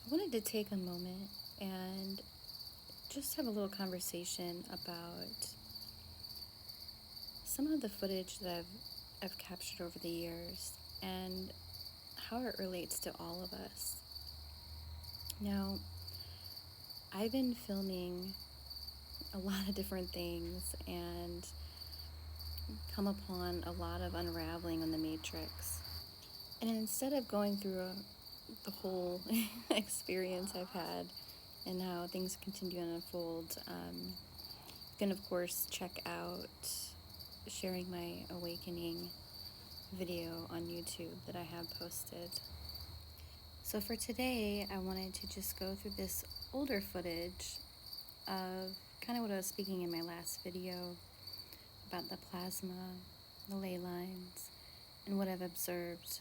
I wanted to take a moment and just have a little conversation about some of the footage that I've captured over the years and how it relates to all of us. Now, I've been filming a lot of different things and come upon a lot of unraveling on the matrix. And instead of going through the whole experience I've had and how things continue to unfold, you can, of course, check out Sharing My Awakening video on YouTube that I have posted. So for today, I wanted to just go through this older footage of kind of what I was speaking in my last video about the plasma, the ley lines, and what I've observed.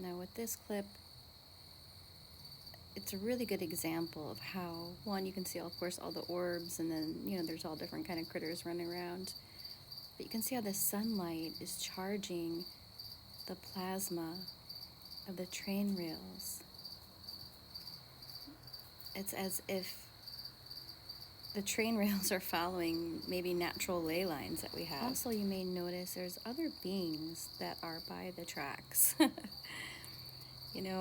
Now with this clip, it's a really good example of how, one, you can see, of course, all the orbs, and then, there's all different kind of critters running around. But you can see how the sunlight is charging the plasma of the train rails. It's as if the train rails are following maybe natural ley lines that we have. Also, you may notice there's other beings that are by the tracks.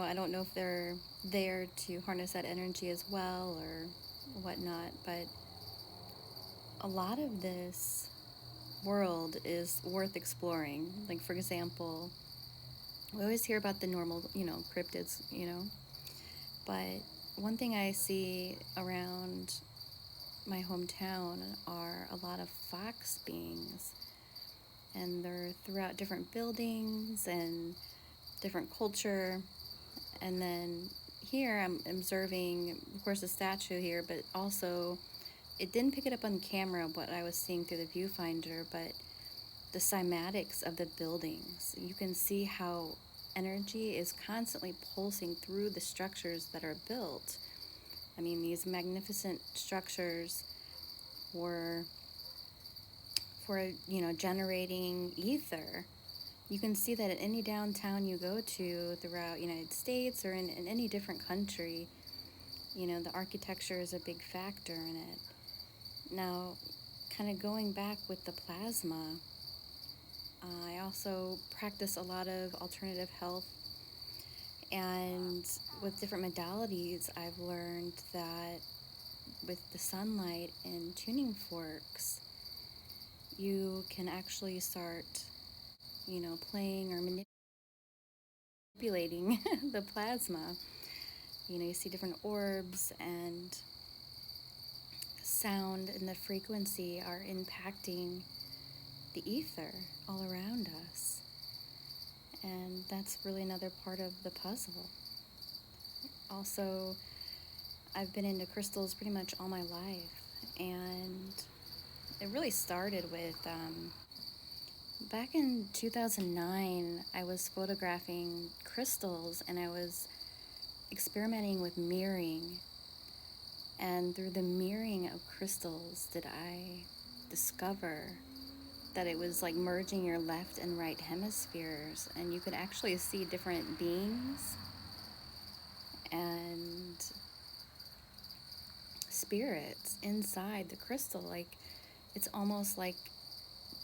I don't know if they're there to harness that energy as well or whatnot, but a lot of this world is worth exploring. Like, for example, we always hear about the normal, cryptids, but one thing I see around my hometown are a lot of fox beings, and they're throughout different buildings and different culture. And then here I'm observing, of course, a statue here, but also it didn't pick it up on camera what I was seeing through the viewfinder, but the cymatics of the buildings. You can see how energy is constantly pulsing through the structures that are built. I mean, these magnificent structures were for, generating ether. You can see that at any downtown you go to throughout United States or in any different country, the architecture is a big factor in it. Now, kind of going back with the plasma, I also practice a lot of alternative health, and with different modalities, I've learned that with the sunlight and tuning forks, you can actually start, playing or manipulating the plasma. You see different orbs, and the sound and the frequency are impacting the ether all around us. And that's really another part of the puzzle. Also, I've been into crystals pretty much all my life, and it really started with back in 2009, I was photographing crystals and I was experimenting with mirroring. And through the mirroring of crystals did I discover that it was like merging your left and right hemispheres, and you could actually see different beings and spirits inside the crystal. Like, it's almost like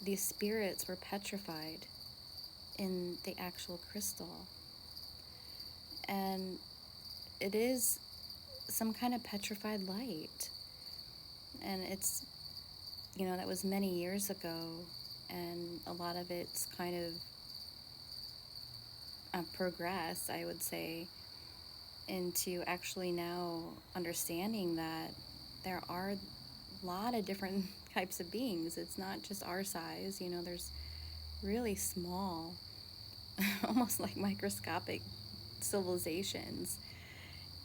these spirits were petrified in the actual crystal. And it is some kind of petrified light. And it's, that was many years ago, and a lot of it's kind of progressed, I would say, into actually now understanding that there are a lot of different types of beings. It's not just our size, there's really small, almost like microscopic civilizations,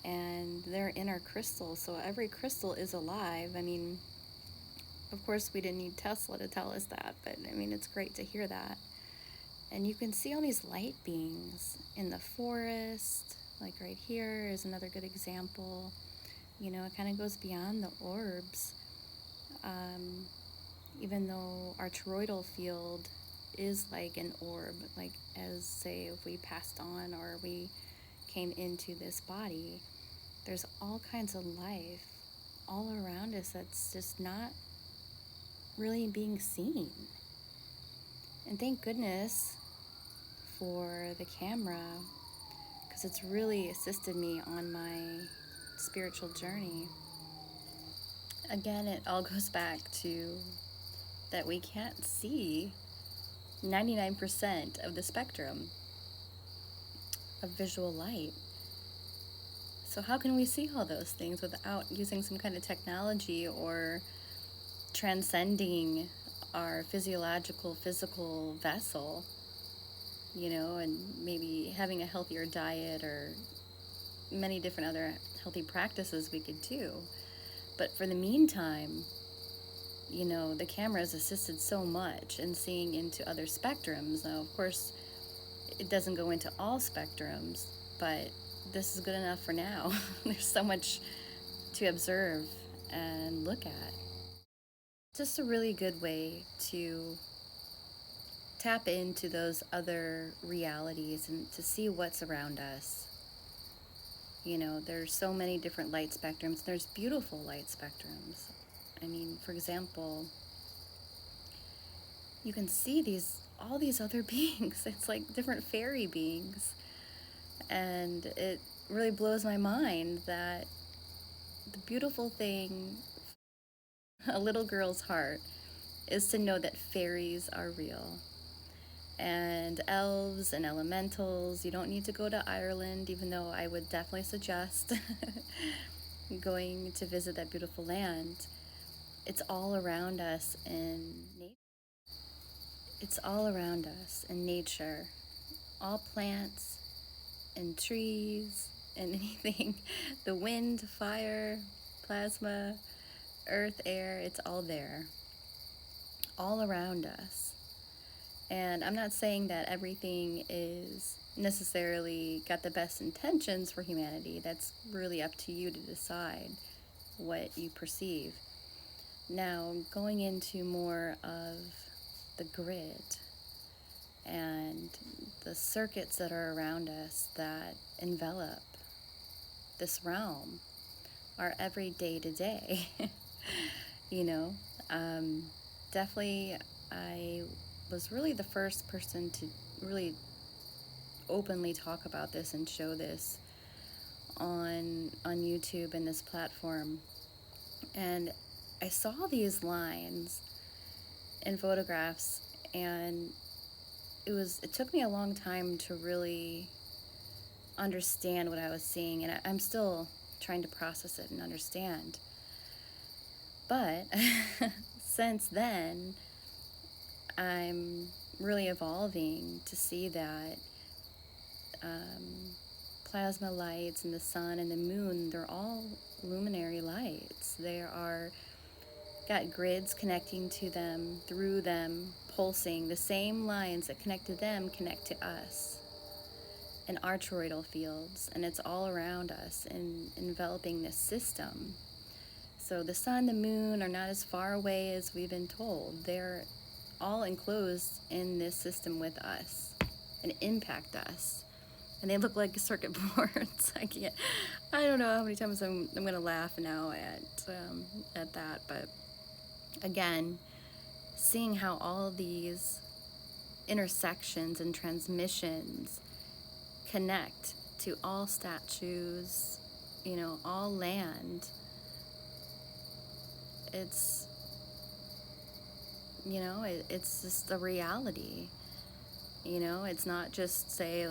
and they're in our crystal. So every crystal is alive. I mean, of course, we didn't need Tesla to tell us that, but I mean, it's great to hear that. And you can see all these light beings in the forest. Like right here is another good example. It kind of goes beyond the orbs. Even though our toroidal field is like an orb, like as, say, if we passed on or we came into this body, there's all kinds of life all around us that's just not really being seen. And thank goodness for the camera, because it's really assisted me on my spiritual journey. Again, it all goes back to that we can't see 99% of the spectrum of visual light. So how can we see all those things without using some kind of technology or transcending our physical vessel, and maybe having a healthier diet or many different other healthy practices we could do. But for the meantime, the camera has assisted so much in seeing into other spectrums. Now, of course, it doesn't go into all spectrums, but this is good enough for now. There's so much to observe and look at. Just a really good way to tap into those other realities and to see what's around us. There's so many different light spectrums. There's beautiful light spectrums. I mean, for example, you can see all these other beings. It's like different fairy beings. And it really blows my mind that the beautiful thing, a little girl's heart, is to know that fairies are real. And elves and elementals, you don't need to go to Ireland, even though I would definitely suggest going to visit that beautiful land. It's all around us in nature. It's all around us in nature. All plants and trees and anything. The wind, fire, plasma, earth, air, it's all there. All around us. And I'm not saying that everything is necessarily got the best intentions for humanity. That's really up to you to decide what you perceive. Now, going into more of the grid and the circuits that are around us that envelop this realm, our everyday to day. Definitely I was really the first person to really openly talk about this and show this on YouTube and this platform. And I saw these lines in photographs, and it took me a long time to really understand what I was seeing, and I'm still trying to process it and understand. But since then, I'm really evolving to see that plasma lights and the sun and the moon, they're all luminary lights. They are got grids connecting to them, through them, pulsing. The same lines that connect to them connect to us in our toroidal fields, and it's all around us and enveloping this system. So the sun, the moon are not as far away as we've been told. They're all enclosed in this system with us and impact us. And they look like circuit boards. I don't know how many times I'm going to laugh now at that. But again, seeing how all of these intersections and transmissions connect to all statues, all land. It's just a reality. It's not just say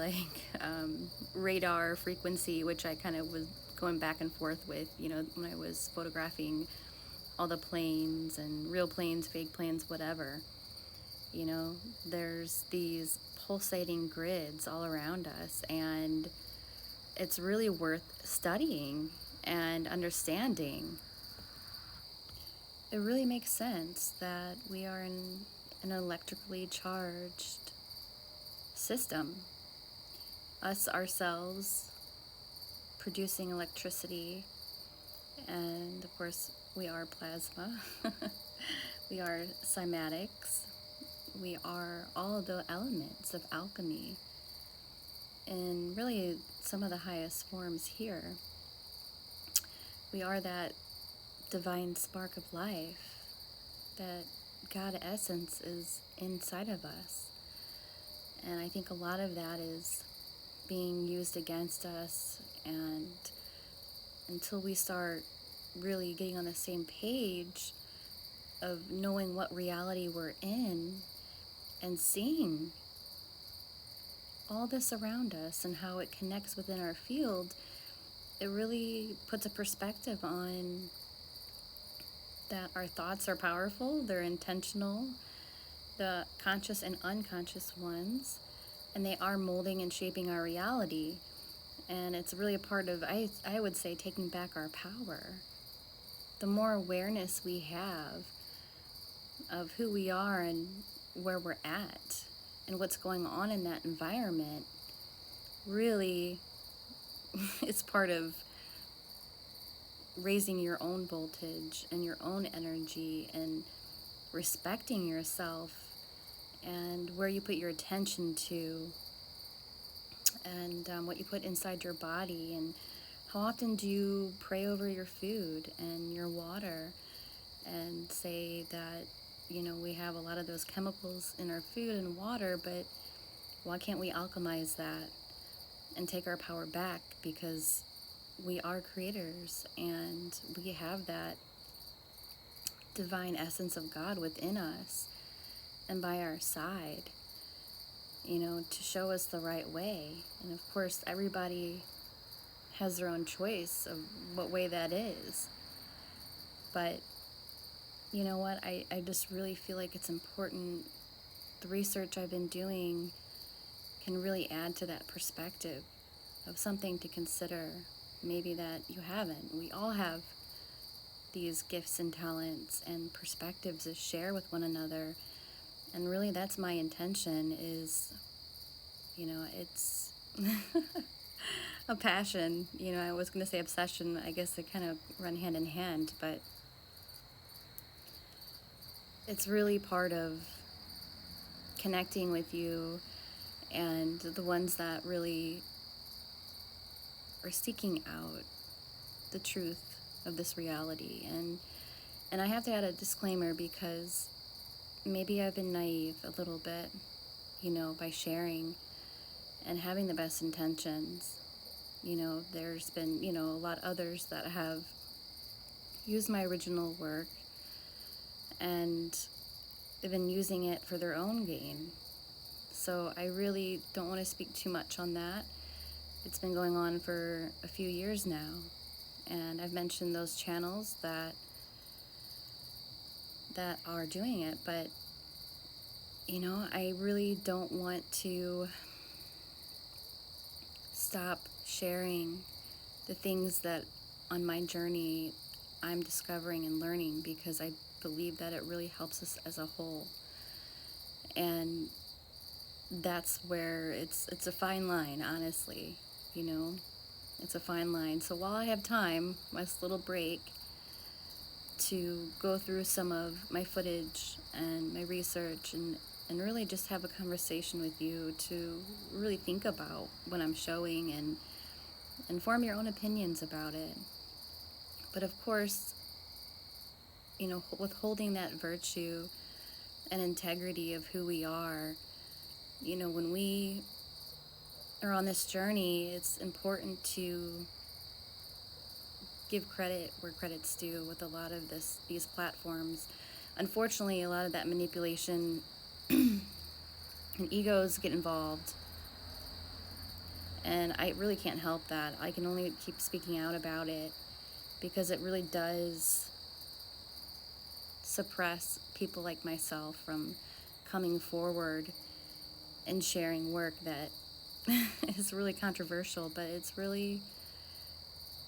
radar frequency, which I kind of was going back and forth with, when I was photographing all the planes and real planes, fake planes, whatever. There's these pulsating grids all around us, and it's really worth studying and understanding. It really makes sense that we are in an electrically charged system. Us ourselves producing electricity, and of course we are plasma. We are cymatics. We are all the elements of alchemy in really some of the highest forms here. We are that divine spark of life. That God essence is inside of us. And I think a lot of that is being used against us, and until we start really getting on the same page of knowing what reality we're in and seeing all this around us and how it connects within our field, it really puts a perspective on that our thoughts are powerful, they're intentional, the conscious and unconscious ones, and they are molding and shaping our reality. And it's really a part of, I would say, taking back our power. The more awareness we have of who we are and where we're at and what's going on in that environment, really it's part of raising your own voltage and your own energy and respecting yourself and where you put your attention to, and what you put inside your body. And how often do you pray over your food and your water and say that, we have a lot of those chemicals in our food and water, but why can't we alchemize that and take our power back? Because we are creators and we have that divine essence of God within us and by our side, to show us the right way. And of course, everybody has their own choice of what way that is. But you know what? I just really feel like it's important. The research I've been doing can really add to that perspective of something to consider, maybe that you haven't. We all have these gifts and talents and perspectives to share with one another. And really that's my intention is, it's a passion. I was going to say obsession. I guess they kind of run hand in hand, but it's really part of connecting with you and the ones that really are seeking out the truth of this reality. And I have to add a disclaimer, because maybe I've been naive a little bit, by sharing and having the best intentions. There's been, a lot of others that have used my original work and they've been using it for their own gain. So I really don't want to speak too much on that. It's been going on for a few years now, and I've mentioned those channels that are doing it, but I really don't want to stop sharing the things that on my journey I'm discovering and learning, because I believe that it really helps us as a whole. And that's where it's a fine line, honestly. It's a fine line. So while I have time, this little break, to go through some of my footage and my research and really just have a conversation with you to really think about what I'm showing and form your own opinions about it. But of course, withholding that virtue and integrity of who we are, when we are on this journey, it's important to give credit where credit's due with a lot of these platforms. Unfortunately, a lot of that manipulation and egos get involved, and I really can't help that. I can only keep speaking out about it, because it really does suppress people like myself from coming forward and sharing work that is really controversial, but it's really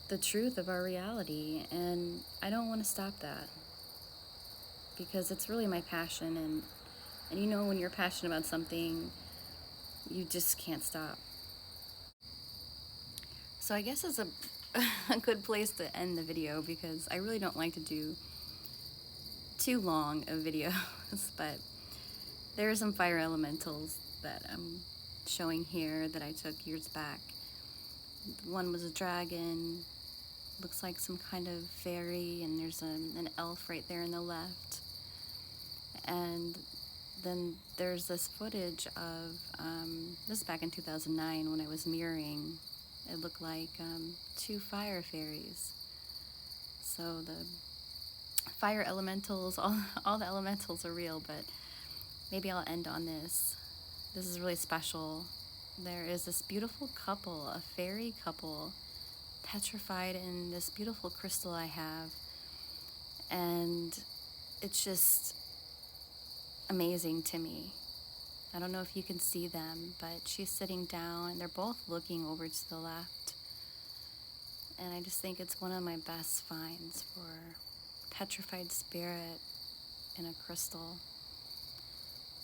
the truth of our reality. And I don't want to stop that, because it's really my passion. And when you're passionate about something, you just can't stop. So I guess it's a good place to end the video, because I really don't like to do too long of videos, but there are some fire elementals that I'm showing here that I took years back. One was a dragon, looks like some kind of fairy, and there's an elf right there in the left. And then there's this footage of, this is back in 2009 when I was mirroring. It looked like two fire fairies. So the fire elementals, all the elementals are real, but maybe I'll end on this. This is really special. There is this beautiful couple, a fairy couple, petrified in this beautiful crystal I have. And it's just amazing to me. I don't know if you can see them, but she's sitting down. They're both looking over to the left. And I just think it's one of my best finds for petrified spirit in a crystal.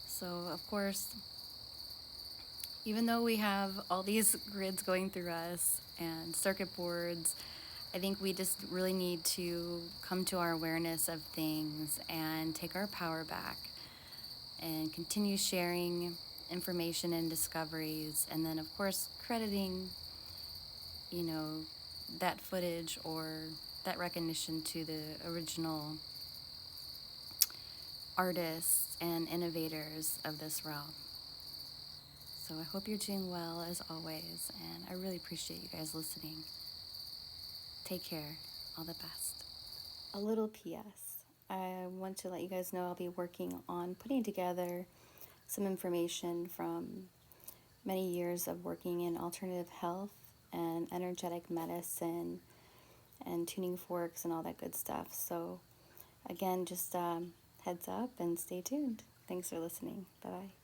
So, of course, even though we have all these grids going through us and circuit boards, I think we just really need to come to our awareness of things and take our power back and continue sharing information and discoveries, and then of course crediting, that footage or that recognition to the original artists and innovators of this realm. So I hope you're doing well as always, and I really appreciate you guys listening. Take care. All the best. A little PS. I want to let you guys know I'll be working on putting together some information from many years of working in alternative health and energetic medicine and tuning forks and all that good stuff. So again, just heads up and stay tuned. Thanks for listening. Bye-bye.